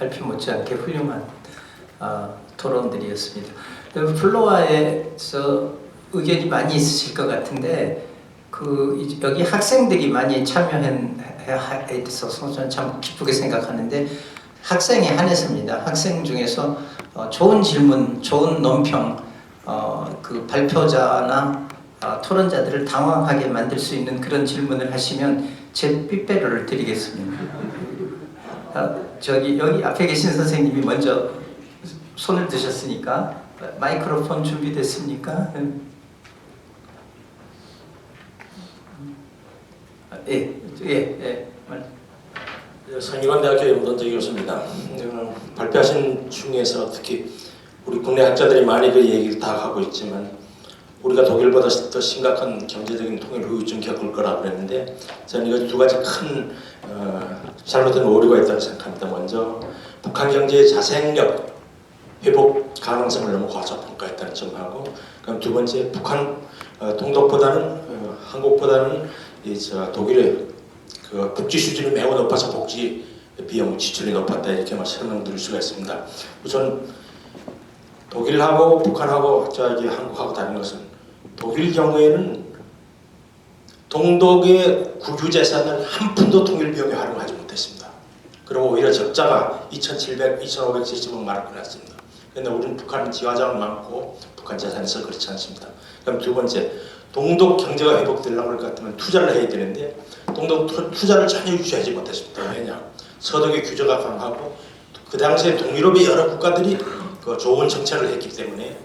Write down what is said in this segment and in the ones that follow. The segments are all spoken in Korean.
발표 못지않게 훌륭한 토론들이었습니다. 플로아에서 의견이 많이 있으실 것 같은데 여기 학생들이 많이 참여해 있어서 저는 참 기쁘게 생각하는데 학생에 한해서입니다. 학생 중에서 좋은 질문, 좋은 논평, 그 발표자나 토론자들을 당황하게 만들 수 있는 그런 질문을 하시면 제 삐빼로를 드리겠습니다. 여기 앞에 계신 선생님이 먼저 손을 드셨으니까 마이크로폰 준비됐습니까? 예. 성균관대학교 염돈재 교수입니다. 발표하신 중에서 특히 우리 국내 학자들이 많이 그 얘기를 다 하고 있지만 우리가 독일보다 더 심각한 경제적인 통일 후유증 겪을 거라고 그랬는데 저는 이거 두 가지 큰 잘못된 오류가 있다고 생각합니다. 먼저 북한 경제의 자생력, 회복 가능성을 너무 과소평가했다는 점하고 그럼 두 번째 북한 동독보다는 한국보다는 독일의 그 복지 수준이 매우 높아서 복지 비용 지출이 높았다 이렇게 설명드릴 수가 있습니다. 우선 독일하고 북한하고 저기 한국하고 다른 것은 독일 경우에는 동독의 국유재산을 한 푼도 통일 비용에 활용하지 못했습니다. 그리고 오히려 적자가 2,570억 말을 났습니다. 그런데 우리는 북한은 지화자가 많고 북한 재산에서 그렇지 않습니다. 그럼 두 번째, 동독 경제가 회복되려고 할 것 같으면 투자를 해야 되는데 동독 투자를 전혀 유지하지 못했습니다. 왜냐? 서독의 규제가 강하고 그 당시에 동유럽의 여러 국가들이 그 좋은 정책을 했기 때문에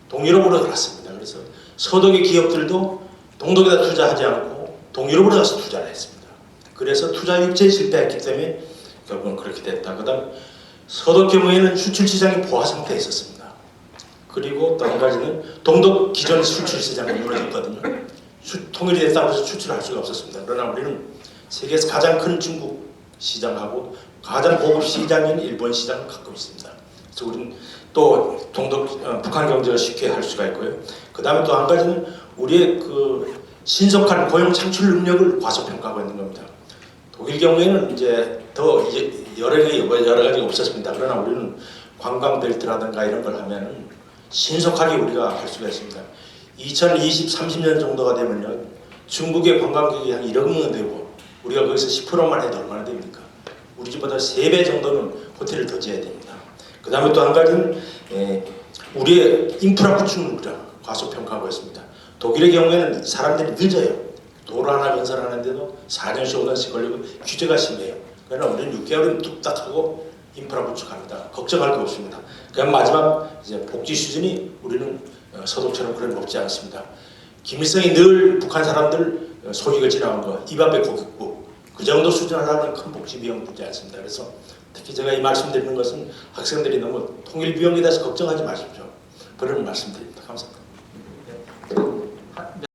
동유럽으로 갔습니다. 그래서 서독의 기업들도 동독에다 투자하지 않고 동유럽으로 가서 투자를 했습니다. 그래서 투자 유치에 실패했기 때문에 결국은 그렇게 됐다. 그 다음 서독 경우에는 수출 시장이 보화 상태에 있었습니다. 그리고 또 한 가지는 동독 기존 수출 시장이 무너졌거든요. 통일이 됐다고 해서 수출할 수가 없었습니다. 그러나 우리는 세계에서 가장 큰 중국 시장하고 가장 고급 시장인 일본 시장을 갖고 있습니다. 그래서 우리는 또 북한 경제를 쉽게 할 수가 있고요. 그 다음에 또 한 가지는 우리의 그 신속한 고용 창출 능력을 과소평가하고 있는 겁니다. 독일 경우에는 이제 더 여러 가지가 없었습니다. 그러나 우리는 관광 벨트라든가 이런 걸 하면은 신속하게 우리가 할 수가 있습니다. 2020, 30년 정도가 되면요, 중국의 관광객이 한 1억 명 되고 우리가 거기서 10%만 해도 얼마나 됩니까? 우리 집보다 3배 정도는 호텔을 더 지어야 됩니다. 그 다음에 또 한 가지는 우리의 인프라 구축을 과소평가하고 있습니다. 독일의 경우에는 사람들이 늦어요. 도로 하나 건설하는데도 4년씩 5년씩 걸리고 규제가 심해요. 그러나 우리는 6개월은 뚝딱 하고 인프라 구축합니다. 걱정할 게 없습니다. 그럼 마지막 이제 복지 수준이 우리는 서독처럼 그런 높지 않습니다. 김일성이 늘 북한 사람들 소익을 지나간 거 입 앞에 고깃국 그 정도 수준 하나는 큰 복지 비용 들지 않습니다. 그래서 특히 제가 이 말씀드리는 것은 학생들이 너무 통일 비용에 대해서 걱정하지 마십시오. 그런 말씀드립니다. 감사합니다.